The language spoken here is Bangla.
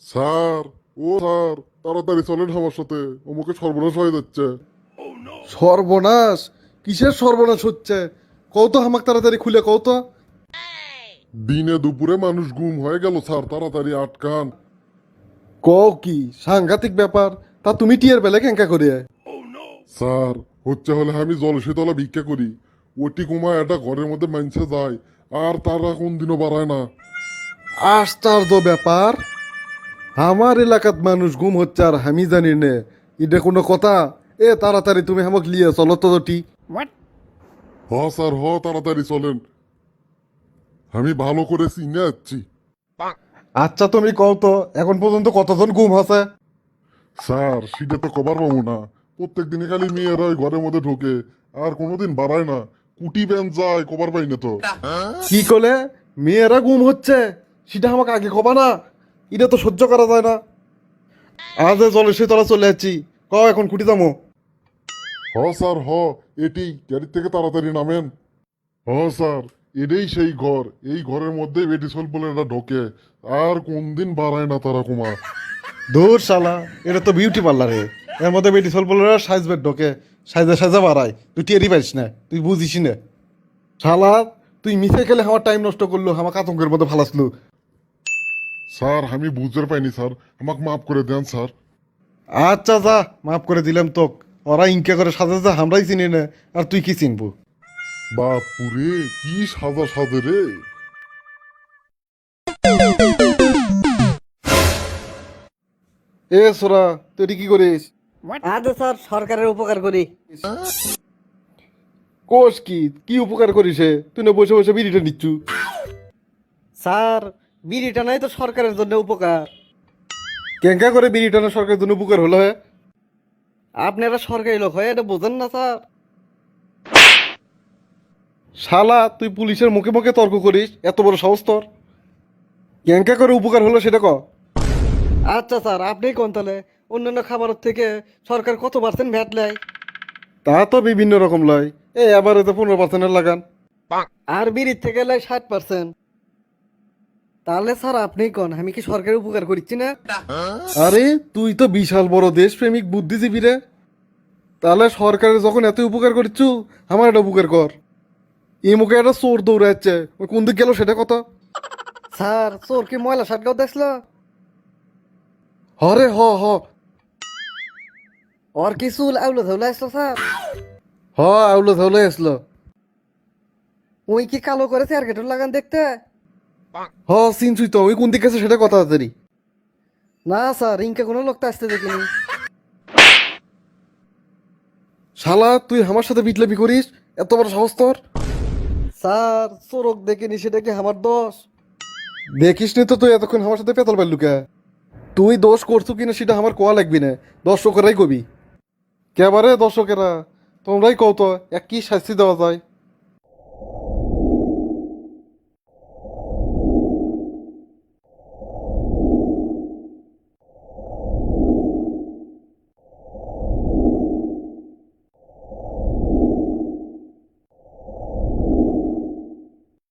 স্যার, স্যার, তাড়াতাড়ি চলেন আমার সাথে, অমুকে সর্বনাশ হয়ে যাচ্ছে। সর্বনাশ? কিসের সর্বনাশ হচ্ছে? কত হামাক তাড়াতাড়ি খুলে কত। দিনে দুপুরে মানুষ গুম হয়ে গেল স্যার, তাড়াতাড়ি আটকান। কও কি সাংঘাতিক ব্যাপার। তা তুমি টিয়ার বেলে কেঙ্কা করিয়া? স্যার, হচ্ছে হলে আমি জলসিতলা ভিক্ষা করি। ওটি কুমা একটা ঘরের মধ্যে মানছে যায়, আর তারা কোনদিনও বাড়ায় না। আশ্চর্য ব্যাপার। আমার এলাকাত মানুষ গুম হচ্ছে আর আমি জানি নে, এটা কোনো কথা? এ তাড়াতাড়ি তুমি হামক লিয়ে চলো তো টি। হ স্যার, তাড়াতাড়ি চলেন, আমি ভালো করে চিনে যাচ্ছি। আচ্ছা তুমি কও তো এখন পর্যন্ত কতজন গুম আছে? স্যার, সেটা তো কবার পাবো না। প্রত্যেক দিনে খালি মেয়েরা ওই ঘরের মধ্যে ঢোকে, আর কোনোদিন বাড়ায় না। কুটি ব্যান যায়, কবার পাই না তো। কি করলে? মেয়েরা গুম হচ্ছে? সেটা আমাকে আগে কবা না, এটা তো সহ্য করা যায় না। আজ চলে সে তোরা চলে যাচ্ছি, কও এখন কুটি দামো। স্যার, এটি গাড়ির থেকে তাড়াতাড়ি নামেন। স্যার, এটাই সেই ঘর। এই ঘরের মধ্যে বেটিসল বলে এটা ঢোকে, আর কোন দিন বাড়ায় না তারা কুমা। ধুর শালা, এটা তো বিউটি পার্লারে। এর মধ্যে বেটি সল বলে সাইজ বেড ঢোকে, সাইজে সাইজে বাড়ায়। তুই টেরি পাইস না, তুই বুঝিস না। শালা, তুই মিশে খেলে আমার টাইম নষ্ট করলো, আমাকে আতঙ্কের মধ্যে ফালাসলো। স্যার, আমি বুঝতে পাইনি স্যার, আমাকে মাফ করে দেন স্যার। আচ্ছা যা, মাফ করে দিলাম তোক। ওরা ইনকা করে সাজাচ্ছে, আমরাই চিনি না, আর তুই কি চিনবো? বাপুরে, কি সাজা সাজে রে। এ সোরা, তুই এটি কি করিস? আজ স্যার সরকারের উপকার করি। কোষ কি কি উপকার করিস হে? তুই না বসে বসে বিড়িটা নিচ্ছু। স্যার, বিড়ি টানাই তো সরকারের জন্য উপকার। কেঙ্কা করে বিড়ি টানা সরকারের জন্য উপকার হলো হে? আপনারা সরকারি লোক হয় এটা বোঝেন না স্যার। শালা, তুই পুলিশের মুখে মুখে তর্ক করিস, এত বড় সাহস তোর? কেঙ্কা করে উপকার হলো সেটা ক। আচ্ছা স্যার, আপনি কোন তাহলে অন্যান্য খাবারের থেকে সরকার কত পার্সেন্ট ভ্যাট নেয়? তা তো বিভিন্ন রকম লয়। এবারে তো 15% লাগান। আর বিড়ির থেকে নেয় 60%। তাহলে স্যার আপনি কোন আমি কি সরকারের উপকার করছি না? আরে তুই তো বিশাল বড় দেশপ্রেমিক বুদ্ধিজীবী রে। তাহলে সরকারের যখন এত উপকার করছু, আমার একটা উপকার কর। এই মুখে একটা চোর দৌড়াচ্ছে, ওই কোন দিক গেল সেটা কথা। স্যার, চোর কি ময়লা সাটগাও দেখলো? হরে হ। ওর কি চুল আউলো ধৌলা আসলো স্যার? আউলো ধাউলে আসলো। ওই কি কালো করেছে আর গেটর লাগান দেখতে? চিনছুই তো, ওই কোন দিক গেছে সেটা কথা তাড়াতাড়ি। না স্যার, ইনকে কোনো লোক তো আসতে দেখিনি। শালা, তুই আমার সাথে বিটলাপি করিস, এত বড় সাহস তোর? স্যার, চোরক দেখিনি সেটা কি আমার দোষ? দেখিস নি তো তুই এতক্ষণ আমার সাথে পেতল পারলু কে? তুই দোষ করছু কিনা সেটা আমার কোয়া লাগবি না, দর্শকেরাই কবি। কেবারে দর্শকেরা, তোমরাই কও তো এক কি শাস্তি দেওয়া যায়।